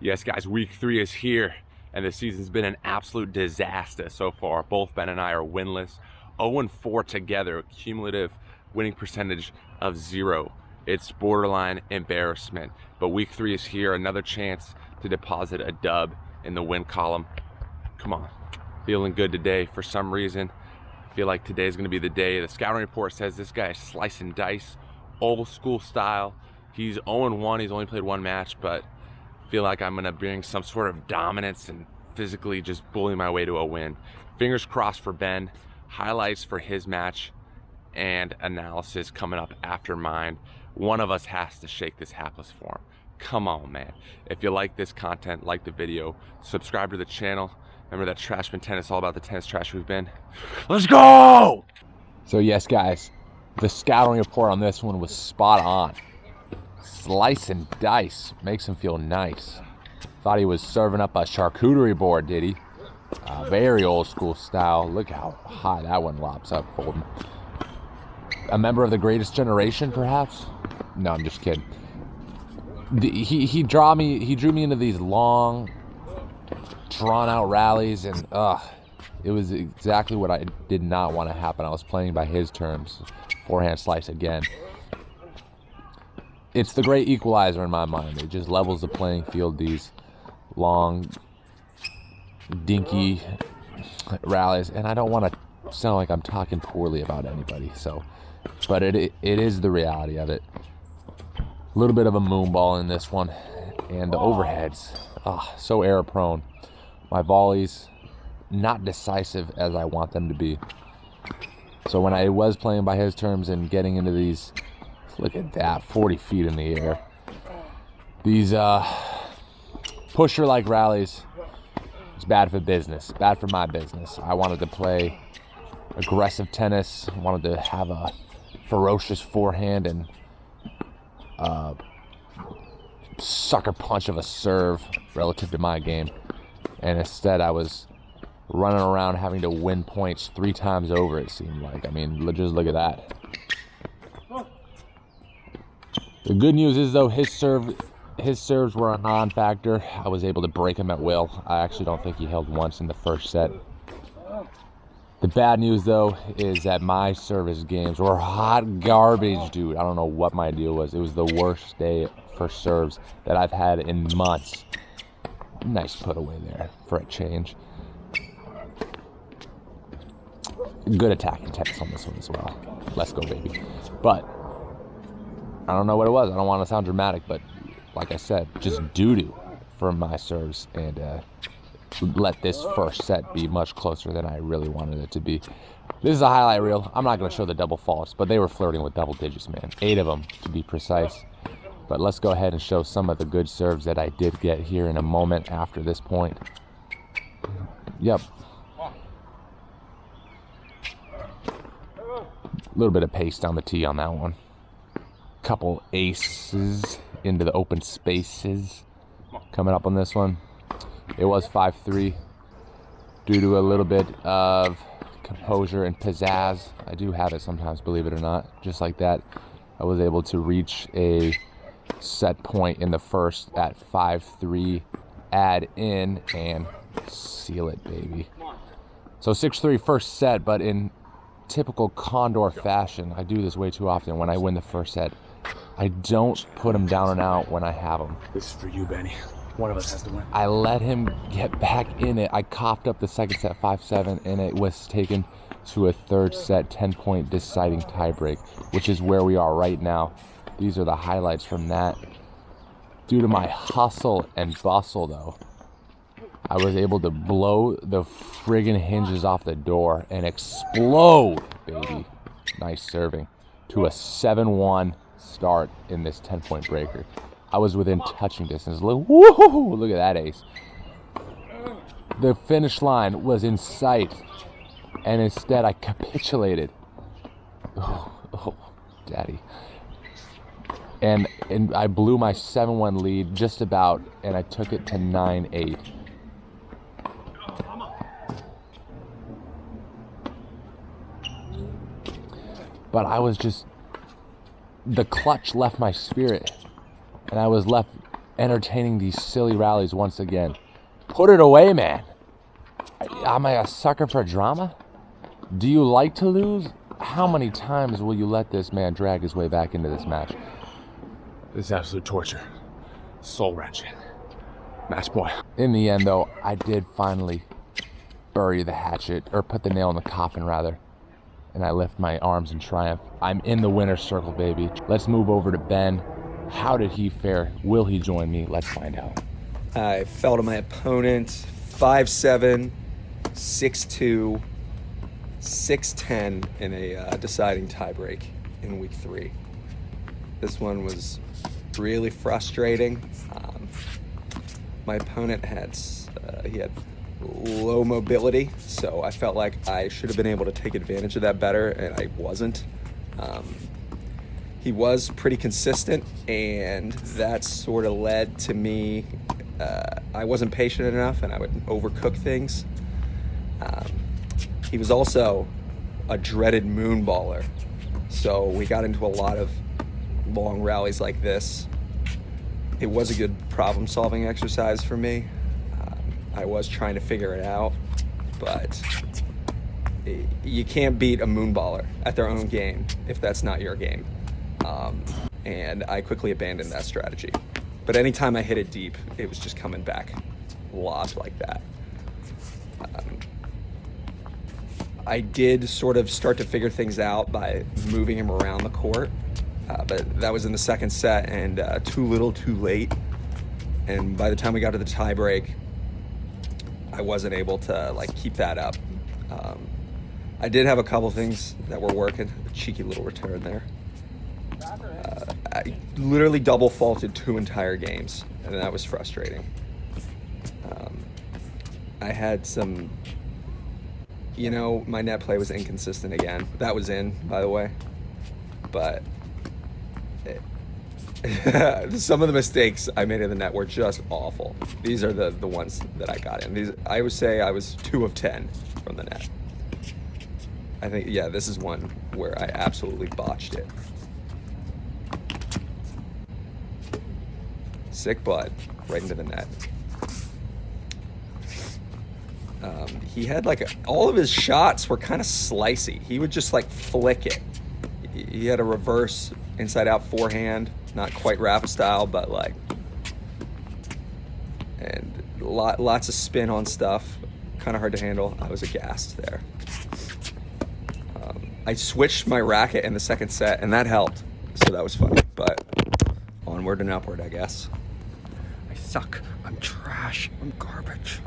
Yes, guys, week 3 is here, and the season's been an absolute disaster so far. Both Ben and I are winless, 0-4 together, cumulative winning percentage of 0. It's borderline embarrassment. But week 3 is here, another chance to deposit a dub in the win column. Come on, feeling good today. For some reason, I feel like today's gonna be the day. The scouting report says this guy is slicing dice, old school style. He's 0-1, he's only played 1 match, but feel like I'm gonna bring some sort of dominance and physically just bully my way to a win. Fingers crossed for Ben. Highlights for his match and analysis coming up after mine. One of us has to shake this hapless form. Come on, man. If you like this content, like the video, subscribe to the channel. Remember that Trashman Tennis, all about the tennis trash we've been. Let's go! So yes, guys, the scouting report on this one was spot on. Slicing dice makes him feel nice. Thought he was serving up a charcuterie board, did he? Very old school style. Look how high that one lobs up, Golden. A member of the greatest generation, perhaps? No, I'm just kidding. He drew me into these long, drawn out rallies, and it was exactly what I did not want to happen. I was playing by his terms. Forehand slice again. It's the great equalizer in my mind. It just levels the playing field, these long, dinky rallies. And I don't want to sound like I'm talking poorly about anybody. But it is the reality of it. A little bit of a moonball in this one. And the overheads, so error prone. My volleys, not decisive as I want them to be. So when I was playing by his terms and getting into these, look at that, 40 feet in the air. These pusher-like rallies, it's bad for business, bad for my business. I wanted to play aggressive tennis, wanted to have a ferocious forehand and sucker punch of a serve relative to my game. And instead I was running around having to win points 3 times over, it seemed like. I mean, just look at that. The good news is, though, his serves were a non-factor. I was able to break him at will. I actually don't think he held once in the first set. The bad news, though, is that my service games were hot garbage, dude. I don't know what my deal was. It was the worst day for serves that I've had in months. Nice put away there for a change. Good attacking tennis on this one as well. Let's go, baby. But I don't know what it was. I don't want to sound dramatic, but like I said, just doo-doo for my serves, and let this first set be much closer than I really wanted it to be. This is a highlight reel. I'm not going to show the double faults, but they were flirting with double digits, man. 8 of them, to be precise. But let's go ahead and show some of the good serves that I did get here in a moment after this point. Yep. A little bit of pace down the tee on that one. Couple aces into the open spaces coming up on this one. It was 5-3 due to a little bit of composure and pizzazz. I do have it sometimes, believe it or not. Just like that, I was able to reach a set point in the first at 5-3, add in and seal it, baby. So 6-3 first set, but in typical Condor fashion, I do this way too often. When I win the first set, I don't put him down and out when I have him. This is for you, Benny. One of us has to win. I let him get back in it. I coughed up the second set 5-7, and it was taken to a third set 10-point deciding tiebreak, which is where we are right now. These are the highlights from that. Due to my hustle and bustle, though, I was able to blow the friggin' hinges off the door and explode, baby. Nice serving. To a 7-1 start in this 10-point breaker. I was within touching distance. Look, woohoo! Look at that ace. The finish line was in sight, and instead I capitulated. Oh, daddy. And I blew my 7-1 lead just about, and I took it to 9-8. But I was just, the clutch left my spirit, and I was left entertaining these silly rallies once again. Put it away, man. Am I a sucker for drama? Do you like to lose? How many times will you let this man drag his way back into this match? This is absolute torture. Soul wrenching. Match point. In the end, though, I did finally bury the hatchet, or put the nail in the coffin, rather. And I lift my arms in triumph. I'm in the winner's circle, baby. Let's move over to Ben. How did he fare? Will he join me? Let's find out. I fell to my opponent 5'7", 6'2", 6'10" in a deciding tiebreak in week 3. This one was really frustrating. My opponent had low mobility, so I felt like I should have been able to take advantage of that better, and I wasn't. He was pretty consistent, and that sort of led to me, I wasn't patient enough, and I would overcook things. He was also a dreaded moonballer, so we got into a lot of long rallies like this. It was a good problem-solving exercise for me. I was trying to figure it out, but you can't beat a moonballer at their own game if that's not your game. And I quickly abandoned that strategy. But anytime I hit it deep, it was just coming back lobbed like that. I did sort of start to figure things out by moving him around the court, but that was in the second set, and too little too late. And by the time we got to the tiebreak, I wasn't able to keep that up. I did have a couple things that were working. A cheeky little return there. I literally double faulted 2 entire games, and that was frustrating. I had some, my net play was inconsistent again. That was in, by the way. But some of the mistakes I made in the net were just awful. These are the ones that I got in. I would say I was 2 of 10 from the net. I think, yeah, this is one where I absolutely botched it. Sick butt, right into the net. He had all of his shots were kind of slicey. He would just flick it. He had a reverse inside out forehand, not quite Rafa style, but and lots of spin on stuff. Kind of hard to handle. I was aghast there. I switched my racket in the second set, and that helped. So that was funny, but onward and upward, I guess. I suck. I'm trash. I'm garbage.